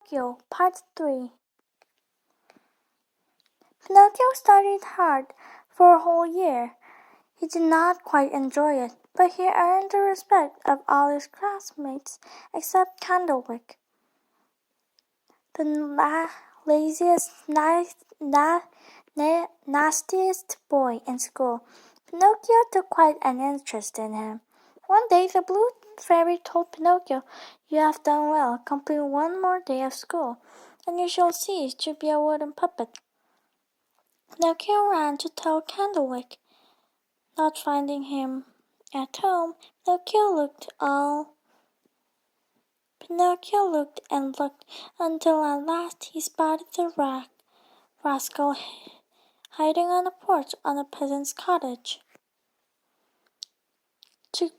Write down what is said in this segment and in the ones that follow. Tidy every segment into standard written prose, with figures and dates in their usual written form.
Pinocchio, Part 3. Pinocchio studied hard for a whole year. He did not quite enjoy it, but he earned the respect of all his classmates except Candlewick, the laziest, nastiest boy in school. Pinocchio took quite an interest in him. One day the blue fairy told Pinocchio, "You have done well. Complete one more day of school, and you shall cease to be a wooden puppet." Pinocchio ran to tell Candlewick. Not finding him at home, Pinocchio looked and looked until at last he spotted the rascal hiding on a porch on a peasant's cottage. To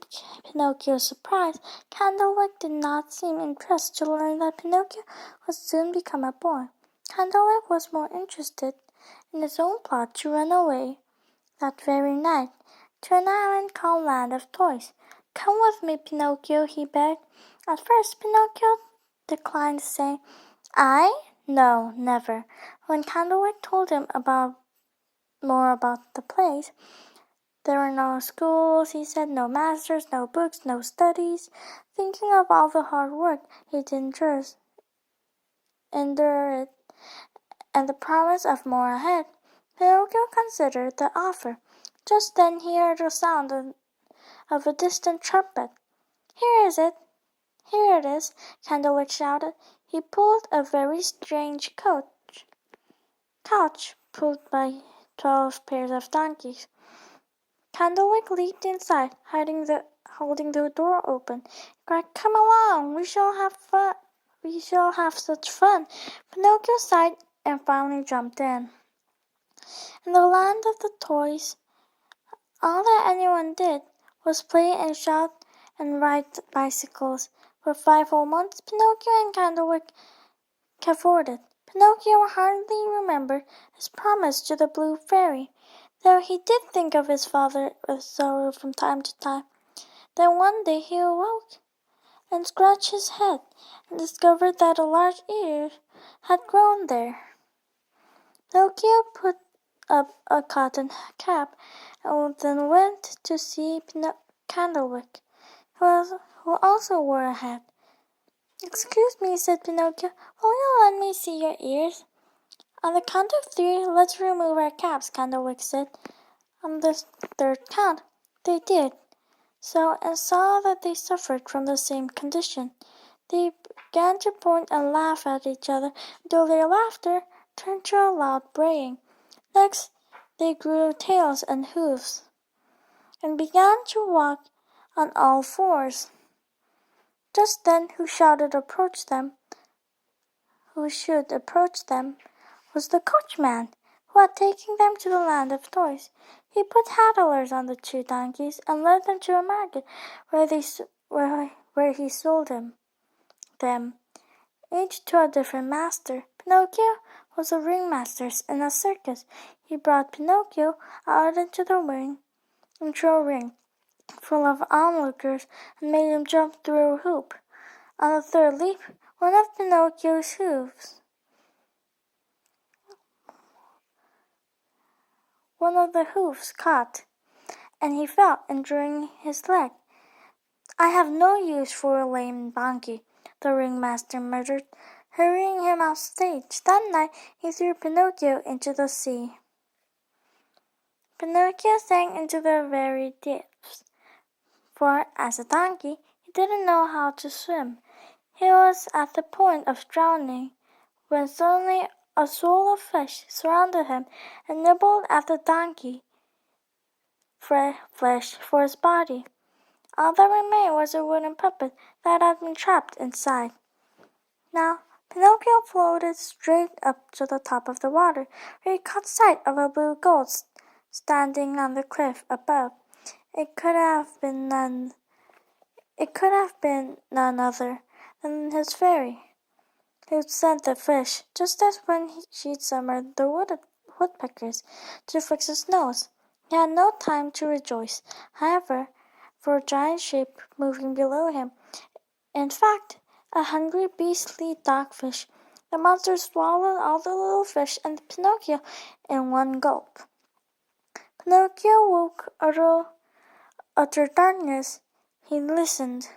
Pinocchio's surprise, Candlewick did not seem impressed to learn that Pinocchio would soon become a boy. Candlewick was more interested in his own plot to run away that very night to an island called Land of Toys. "Come with me, Pinocchio," he begged. At first, Pinocchio declined, saying, "I? No, never." When Candlewick told him more about the place, there were no schools, he said, no masters, no books, no studies. Thinking of all the hard work he'd endure it, and the promise of more ahead, Pinocchio considered the offer. Just then he heard the sound of a distant trumpet. "Here it is," Candlewick shouted. He pulled a very strange couch pulled by 12 pairs of donkeys. Candlewick leaped inside, holding the door open. He cried, "Come along, we shall have fun. We shall have such fun." Pinocchio sighed and finally jumped in. In the land of the toys, all that anyone did was play and shout and ride bicycles. For 5 whole months, Pinocchio and Candlewick cavorted. Pinocchio hardly remembered his promise to the blue fairy, though he did think of his father with sorrow from time to time. Then one day he awoke and scratched his head and discovered that a large ear had grown there. Pinocchio put up a cotton cap and then went to see Candlewick, who also wore a hat. "Excuse me," said Pinocchio, "will you let me see your ears?" "On the count of 3, let's remove our caps," Candlewick said. On the third count, they did so and saw that they suffered from the same condition. They began to point and laugh at each other until their laughter turned to a loud braying. Next, they grew tails and hoofs and began to walk on all 4s. Just then, who should approach them was the coachman, who had taken them to the Land of Toys. He put handlers on the 2 donkeys and led them to a market where he sold them, each to a different master. Pinocchio was a ringmaster in a circus. He brought Pinocchio out into a ring full of onlookers and made him jump through a hoop. On the third leap, one of Pinocchio's hoofs caught, and he fell, injuring his leg. "I have no use for a lame donkey," the ringmaster muttered, hurrying him off stage. That night he threw Pinocchio into the sea. Pinocchio sank into the very depths, for as a donkey he didn't know how to swim. He was at the point of drowning when suddenly a shoal of fish surrounded him and nibbled at the donkey flesh for his body. All that remained was a wooden puppet that had been trapped inside. Now Pinocchio floated straight up to the top of the water, where he caught sight of a blue goat standing on the cliff above. It could have been none other than his fairy, who'd sent the fish, just as when she'd summoned the woodpeckers to fix his nose. He had no time to rejoice, however, for a giant shape moving below him. In fact, a hungry, beastly dogfish The monster swallowed all the little fish and Pinocchio in one gulp. Pinocchio woke out of utter darkness. He listened,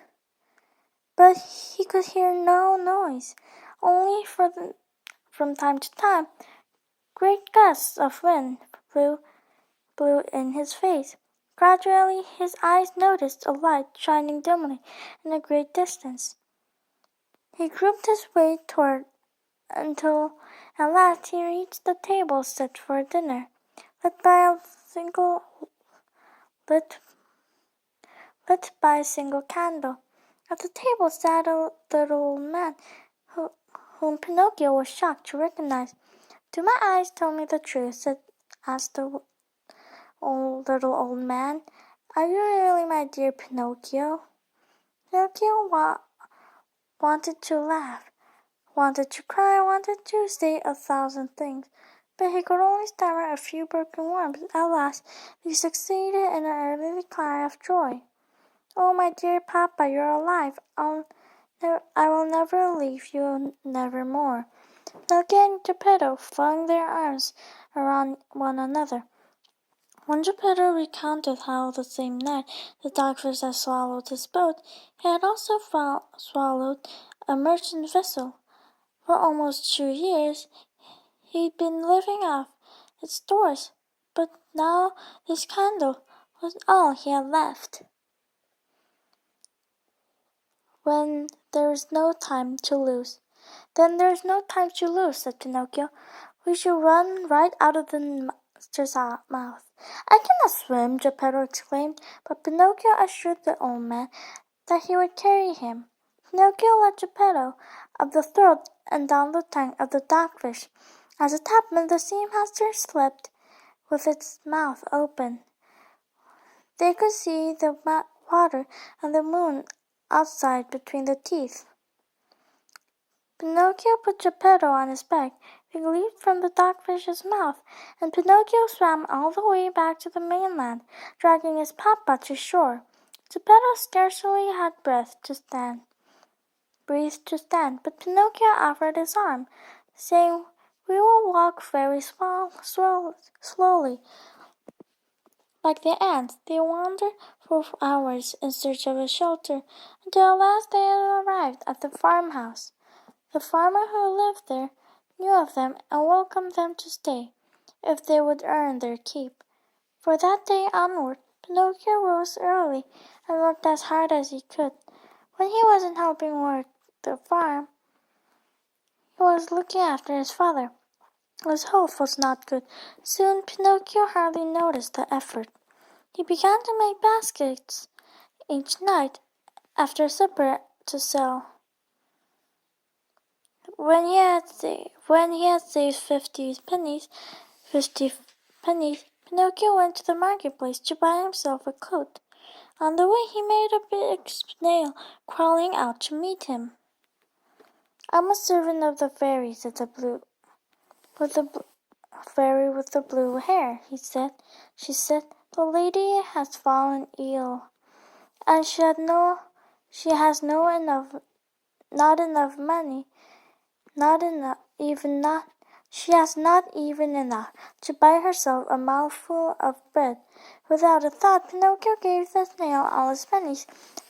but he could hear no noise. Only from time to time, great gusts of wind blew in his face. Gradually, his eyes noticed a light shining dimly in a great distance. He groped his way toward until at last he reached the table set for dinner, lit by a single candle. At the table sat a little old man whom Pinocchio was shocked to recognize. "Do my eyes tell me the truth?" asked the little old man. "Are you really my dear Pinocchio?" Pinocchio wanted to laugh, wanted to cry, wanted to say 1,000 things, but he could only stammer a few broken words. At last he succeeded in an early cry of joy. "Oh, my dear Papa, you're alive. I will never leave you, nevermore." Pinocchio and Geppetto flung their arms around one another. When Geppetto recounted how the same night the dogfish had swallowed his boat, he had also swallowed a merchant vessel. For almost 2 years he'd been living off its stores, but now this candle was all he had left. "When there is no time to lose." "Then there is no time to lose," said Pinocchio. "We should run right out of the monster's mouth." "I cannot swim," Geppetto exclaimed, but Pinocchio assured the old man that he would carry him. Pinocchio led Geppetto up the throat and down the tongue of the dogfish. As it happened, the sea monster slept with its mouth open. They could see the water and the moon outside between the teeth. Pinocchio put Geppetto on his back. He leaped from the dogfish's mouth, and Pinocchio swam all the way back to the mainland, dragging his papa to shore. Geppetto scarcely had breath to stand, but Pinocchio offered his arm, saying, "We will walk very slowly." Like the ants, they wandered for hours in search of a shelter, until at last they had arrived at the farmhouse. The farmer who lived there knew of them and welcomed them to stay, if they would earn their keep. For that day onward, Pinocchio rose early and worked as hard as he could. When he wasn't helping work the farm, he was looking after his father. His health was not good. Soon Pinocchio hardly noticed the effort. He began to make baskets each night after supper to sell. When he had saved 50 pennies, Pinocchio went to the marketplace to buy himself a coat. On the way, he made a big snail crawling out to meet him. "I'm a servant of the fairy," said fairy with the blue hair. She said, "The lady has fallen ill, and she has not enough money, she has not even enough to buy herself a mouthful of bread." Without a thought, Pinocchio gave the snail all his pennies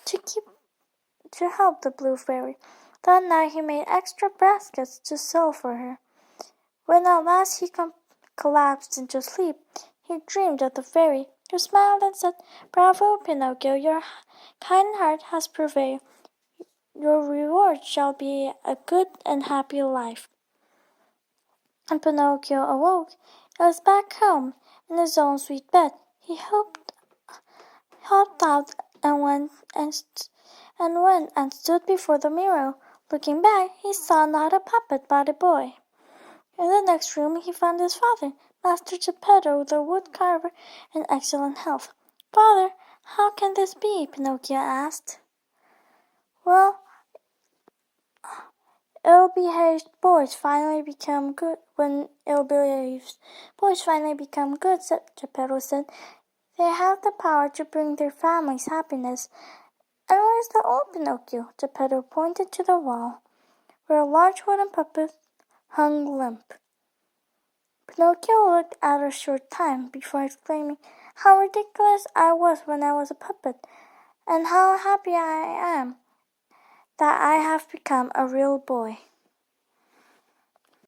to help the blue fairy. That night he made extra baskets to sell for her. When at last he collapsed into sleep, he dreamed of the fairy, who smiled and said, "Bravo, Pinocchio, your kind heart has prevailed. Your reward shall be a good and happy life." And Pinocchio awoke and was back home in his own sweet bed. He hopped out and went and stood before the mirror. Looking back, he saw not a puppet but a boy. In the next room he found his father, Master Geppetto, the wood carver, in excellent health. "Father, how can this be?" Pinocchio asked. "Well, ill-behaved boys finally become good. When ill-behaved boys finally become good," Geppetto said, "they have the power to bring their families happiness." "And where's the old Pinocchio?" Geppetto pointed to the wall, where a large wooden puppet hung limp. Pinocchio looked at a short time before exclaiming, "How ridiculous I was when I was a puppet, and how happy I am that I have become a real boy."